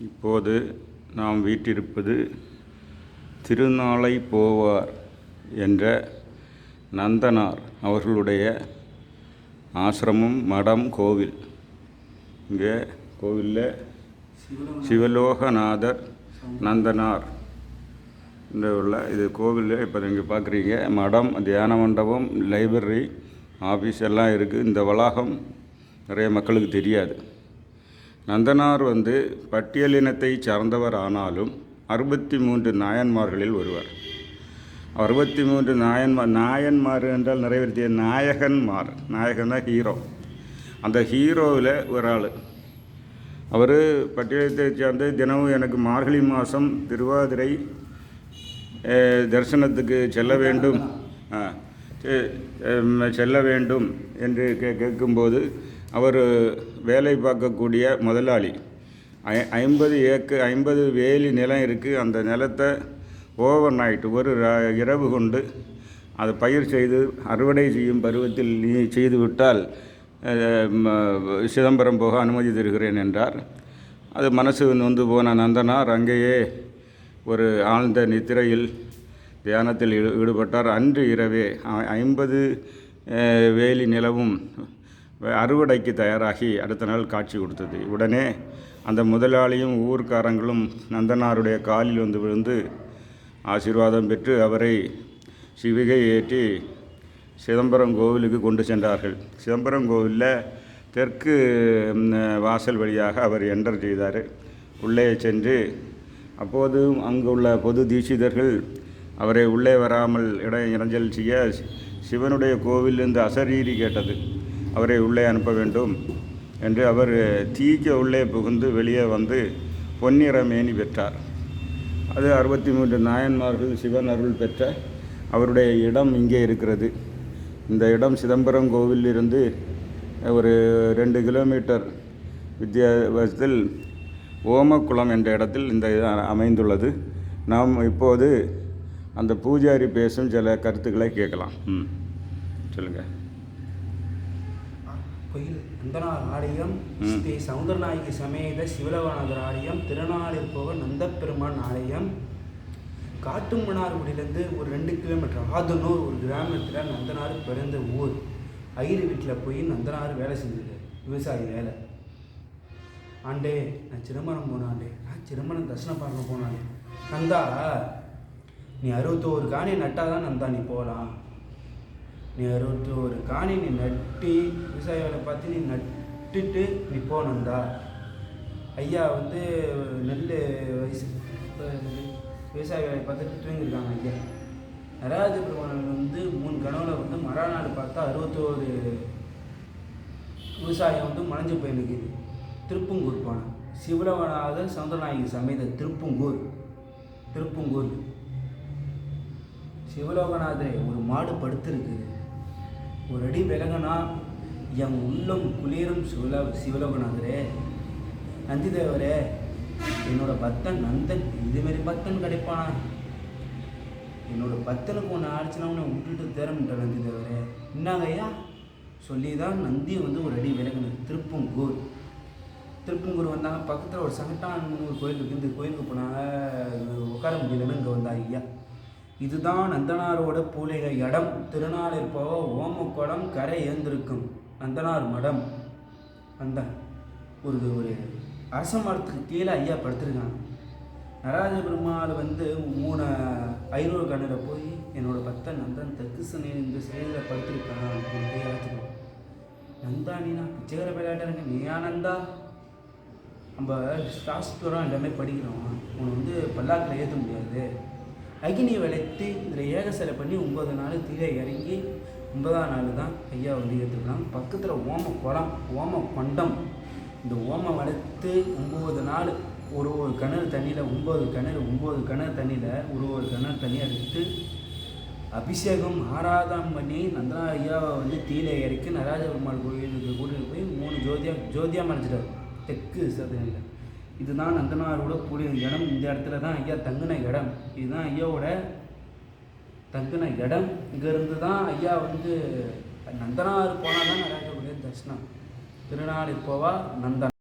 இப்போது நாம் வீற்றிருப்பது திருநாளை போவார் என்ற நந்தனார் அவர்களுடைய ஆசிரமம், மடம், கோவில். இங்கே கோவிலில் சிவலோகநாதர் நந்தனார் இந்த உள்ள இது கோவில். இப்போ நீங்கள் பார்க்குறீங்க, மடம், தியான மண்டபம், லைப்ரரி, ஆஃபீஸ் எல்லாம் இருக்குது. இந்த வளாகம் நிறைய மக்களுக்கு தெரியாது. நந்தனார் பட்டியலினத்தை சார்ந்தவர் ஆனாலும் 63 நாயன்மார்களில் ஒருவர். 63 நாயன்மார் என்றால் நிறைவேற்றிய நாயகன்மார். நாயகன்னா ஹீரோ. அந்த ஹீரோவில் ஒரு ஆள். அவர் பட்டியலத்தை சார்ந்து தினமும் எனக்கு மார்கழி மாதம் திருவாதிரை தரிசனத்துக்கு செல்ல வேண்டும் என்று கேட்கும்போது, அவர் வேலை பார்க்கக்கூடிய முதலாளி 50 வேலி நிலம் இருக்குது. அந்த நிலத்தை ஓவர் நைட் ஒரு இரவு கொண்டு அதை பயிர் செய்து அறுவடை செய்யும் பருவத்தில் நீ செய்துவிட்டால் சிதம்பரம் போக அனுமதி தருகிறேன் என்றார். அது மனசு நொந்து போன நந்தனார் அங்கேயே ஒரு ஆழ்ந்த நித்திரையில் தியானத்தில் ஈடுபட்டார். அன்று இரவே 50 வேலி நிலவும் அறுவடைக்கு தயாராகி அடுத்த நாள் காட்சி கொடுத்தது. உடனே அந்த முதலாளியும் ஊர்க்காரங்களும் நந்தனாருடைய காலில் விழுந்து ஆசீர்வாதம் பெற்று அவரை சிவிகை ஏற்றி சிதம்பரம் கோவிலுக்கு கொண்டு சென்றார்கள். சிதம்பரம் கோவிலில் தெற்கு வாசல் வழியாக அவர் என்டர் செய்தார். உள்ளே சென்று அப்போது அங்குள்ள பொது தீட்சிதர்கள் அவரை உள்ளே வராமல் இடைஞ்சல் செய்ய சிவனுடைய கோவிலிருந்து அசரீரி கேட்டது. அவரை உள்ளே அனுப்ப வேண்டும் என்று அவர் தீக்க உள்ளே புகுந்து வெளியே வந்து பொன்னிற மேனி பெற்றார். அது 63 நாயன்மார்கள் சிவன் அருள் பெற்ற அவருடைய இடம் இங்கே இருக்கிறது. இந்த இடம் சிதம்பரம் கோவிலிருந்து ஒரு 2 கிலோமீட்டர் வித்தியாசத்தில் ஓமக்குளம் என்ற இடத்தில் இந்த அமைந்துள்ளது. நாம் இப்போது அந்த பூஜாரி பேசும் சில கருத்துக்களை கேட்கலாம். சொல்லுங்கள். கோயில் நந்தனார் ஆலயம், ஸ்ரீ சௌந்தரநாயகி சமேத சிவலோகநாதர் ஆலயம், திருநாளிற்போக நந்தப்பெருமான் ஆலயம். காட்டுமன்னார்குடியிலேருந்து ஒரு 2 கிலோமீட்டர் ஆதனூர் ஒரு கிராமத்தில் நந்தனார் பிறந்த ஊர். ஐயர் வீட்டில் போய் நந்தனார் வேலை செஞ்சது, விவசாயி வேலை. ஆண்டே நான் சிதம்பரம் போனாண்டே, நான் சிதம்பரம் தரிசனம் பார்க்க போனாண்டே. நந்தா, நீ 61 காணி நட்டாதான் நந்தா நீ போகலாம். நீ 61 காணி நீ நட்டி விவசாய வேலை பார்த்து நீ நட்டுட்டு நீ போ நந்தா. ஐயா நெல் வயசு விவசாய வேலை பார்த்துட்டு தூங்கியிருக்காங்க. ஐயா நடராஜ பெருமான் 3 கனவுல மறுநாள் பார்த்தா 61 விவசாயம் மறைஞ்சு போயிருக்குது. திருப்பங்கூர் போனேன். சிவலோகநாதர் சௌந்தரநாயகி சமேத திருப்பங்கூர் சிவலோகநாதரை ஒரு மாடு படுத்திருக்குது. ஒரு அடி விலகனா என் உள்ளம் குளிரும் சிவலோகநாதரே, நந்தி தேவரே, என்னோட பக்தன் நந்தன் இதுமாரி பக்தன் கிடைப்பானா? என்னோட பக்தனுக்கு ஒன்று ஆடிச்சுனா உன்னை விட்டுட்டு தேரமிட்ட நந்தி தேவரே. என்னங்க ஐயா சொல்லி தான் நந்தி ஒரு அடி விலகணும். திருப்பங்கூர் வந்தாங்க. பக்கத்தில் ஒரு சங்கட்டான் ஒரு கோயில் இருக்குது. இந்த கோயிலுக்கு போனாங்க. உட்கார முடியலன்னு இங்கே வந்தாங்க. ஐயா இதுதான் நந்தனாரோட பூலிகை இடம். திருநாளில் போக ஓமக்குளம் கரை ஏந்திருக்கும் நந்தனார் மடம். அந்த ஒரு அரச மரத்துக்கு கீழே ஐயா படுத்திருக்காங்க. நடராஜ பெருமாள் 3 500 கண்ணில் போய் என்னோட பக்தன் நந்தன் தெற்கு சனி இந்த செயலில் படுத்திருக்கான். போய் அழைச்சிருவோம். நந்தா நீனா பிச்சைகர விளையாட்டுறங்க நீயா நந்தா? நம்ம சாஸ்திரம் எல்லாமே படிக்கிறோம். உன்னை பல்லாக்கில் ஏற்ற முடியாது. அக்னியை வளைத்து இதில் ஏகசலை பண்ணி 9 நாள் தீரை இறங்கி 9ஆம் நாள் தான் ஐயா ஏற்றுக்கலாம். பக்கத்தில் ஓம கொண்டம். இந்த ஓமம் வளர்த்து 9 நாள் ஒரு கிணறு தண்ணியில் 9 கிணறு தண்ணியில் ஒரு கிணறு தண்ணியை எடுத்து அபிஷேகம் ஆராதனம் பண்ணி நந்தனார் ஐயாவை தீரை இறக்கி நடராஜ பெருமாள் கோயிலுக்கு கூட்டிகிட்டு போய் 3 ஜோதியாக மறைச்சிட்டார் தெற்கு சதனில். இதுதான் நந்தனாரோட கூடிய இடம். இந்த இடத்துல தான் ஐயா தங்கின இடம். இதுதான் ஐயாவோட தங்கின இடம். இங்கேருந்து தான் ஐயா நந்தனார் போனால் தான் நடராஜருடைய தரிசனம். திருநாளிற்போவா நந்தன்.